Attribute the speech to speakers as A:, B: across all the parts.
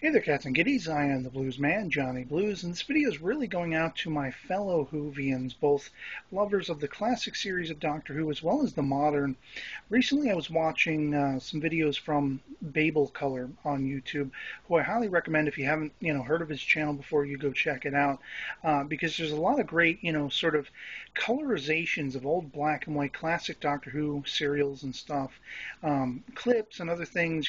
A: Hey there, cats and kitties. I am the Blues Man, Johnny Blues, and this video is really going out to my fellow Whovians, both lovers of the classic series of Doctor Who as well as the modern. Recently, I was watching some videos from Babelcolour on YouTube, who I highly recommend if you haven't, heard of his channel before, you go check it out, because there's a lot of great, sort of colorizations of old black and white classic Doctor Who serials and stuff, clips and other things.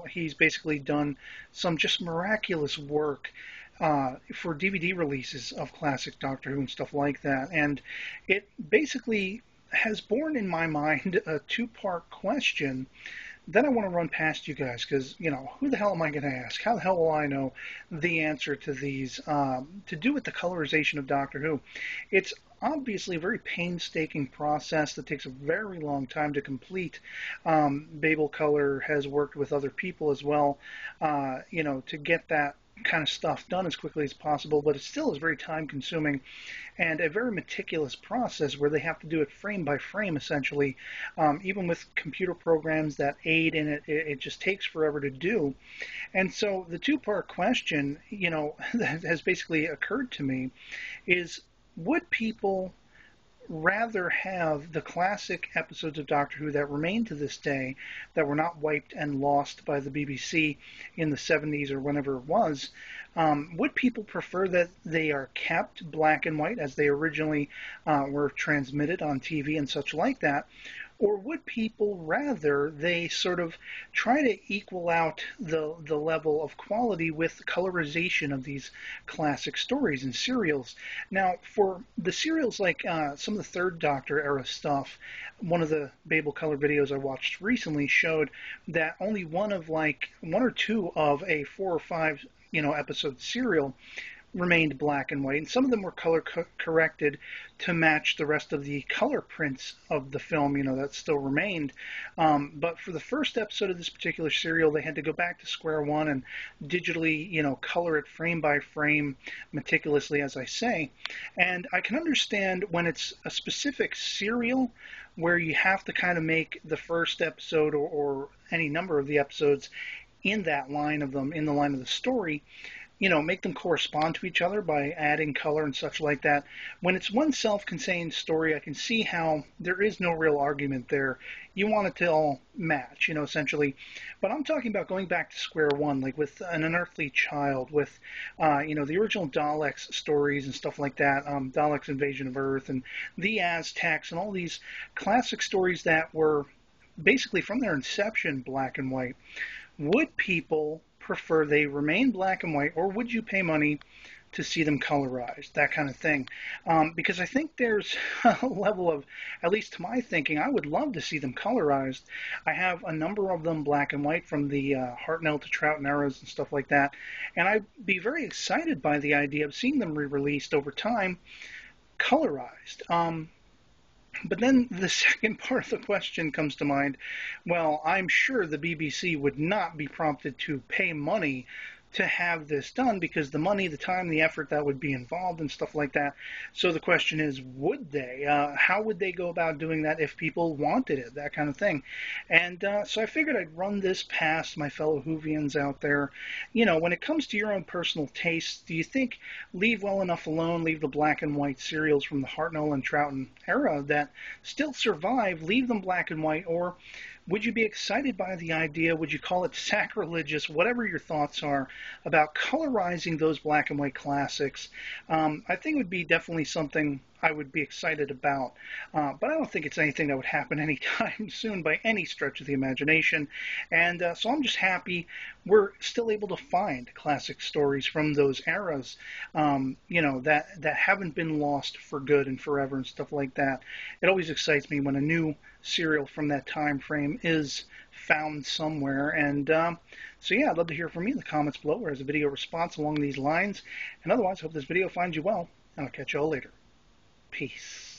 A: He's basically done some just miraculous work for DVD releases of classic Doctor Who and stuff like that. And it basically has borne in my mind a two-part question that I want to run past you guys because, who the hell am I going to ask? How the hell will I know the answer to these to do with the colorization of Doctor Who? It's obviously a very painstaking process that takes a very long time to complete. Babelcolour has worked with other people as well, to get that kind of stuff done as quickly as possible, but it still is very time consuming and a very meticulous process where they have to do it frame by frame essentially. Even with computer programs that aid in it, it just takes forever to do. And so the two-part question, that has basically occurred to me is, would people rather have the classic episodes of Doctor Who that remain to this day, that were not wiped and lost by the BBC in the 70s or whenever it was, would people prefer that they are kept black and white as they originally were transmitted on TV and such like that? Or would people rather they sort of try to equal out the level of quality with the colorization of these classic stories and serials? Now, for the serials like some of the Third Doctor era stuff, one of the Babelcolour videos I watched recently showed that only one or two of a 4 or 5 episode serial remained black and white, and some of them were color corrected to match the rest of the color prints of the film, that still remained. But for the first episode of this particular serial, they had to go back to square one and digitally, color it frame by frame, meticulously, as I say. And I can understand when it's a specific serial where you have to kind of make the first episode or any number of the episodes in that line of them, in the line of the story, make them correspond to each other by adding color and such like that. When it's one self-contained story, I can see how there is no real argument there. You want it to all match, essentially. But I'm talking about going back to square one, like with An Unearthly Child, with, the original Daleks stories and stuff like that, Daleks Invasion of Earth, and the Aztecs, and all these classic stories that were basically from their inception black and white. Would people prefer they remain black and white, or would you pay money to see them colorized, that kind of thing? Because I think there's a level of, at least to my thinking, I would love to see them colorized. I have a number of them black and white from the Hartnell to Troughton eras and stuff like that, and I'd be very excited by the idea of seeing them re-released over time, colorized. But then the second part of the question comes to mind. Well, I'm sure the BBC would not be prompted to pay money to have this done, because the money, the time, the effort that would be involved and stuff like that. So the question is, would they? How would they go about doing that if people wanted it, that kind of thing? And so I figured I'd run this past my fellow Whovians out there. When it comes to your own personal tastes, do you think leave well enough alone, leave the black and white serials from the Hartnell and Troughton era that still survive, leave them black and white, or would you be excited by the idea, would you call it sacrilegious, whatever your thoughts are, about colorizing those black and white classics? I think it would be definitely something I would be excited about. But I don't think it's anything that would happen anytime soon by any stretch of the imagination. And so I'm just happy we're still able to find classic stories from those eras, that haven't been lost for good and forever and stuff like that. It always excites me when a new serial from that time frame is found somewhere. And so yeah, I'd love to hear from you in the comments below or as a video response along these lines. And otherwise, I hope this video finds you well, and I'll catch you all later. Peace.